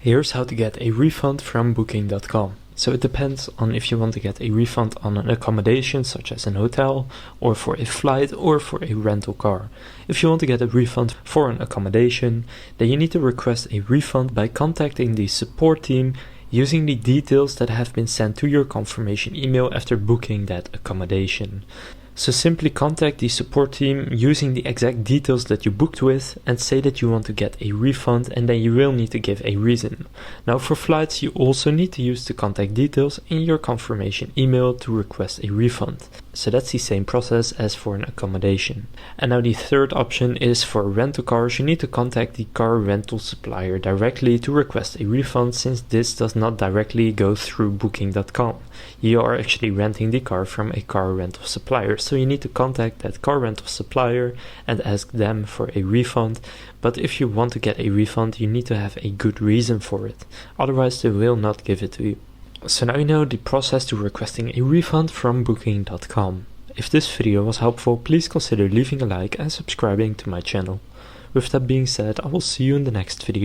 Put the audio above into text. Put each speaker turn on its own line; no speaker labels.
Here's how to get a refund from booking.com. So it depends on if you want to get a refund on an accommodation such as an hotel, or for a flight, or for a rental car. If you want to get a refund for an accommodation, then you need to request a refund by contacting the support team using the details that have been sent to your confirmation email after booking that accommodation. So simply contact the support team using the exact details that you booked with and say that you want to get a refund, and then you will need to give a reason. Now for flights, you also need to use the contact details in your confirmation email to request a refund. So that's the same process as for an accommodation. And now the third option is for rental cars. You need to contact the car rental supplier directly to request a refund, since this does not directly go through booking.com. You are actually renting the car from a car rental supplier. So you need to contact that car rental supplier and ask them for a refund. But if you want to get a refund, you need to have a good reason for it. Otherwise, they will not give it to you. So now you know the process to requesting a refund from booking.com. If this video was helpful, please consider leaving a like and subscribing to my channel. With that being said, I will see you in the next video.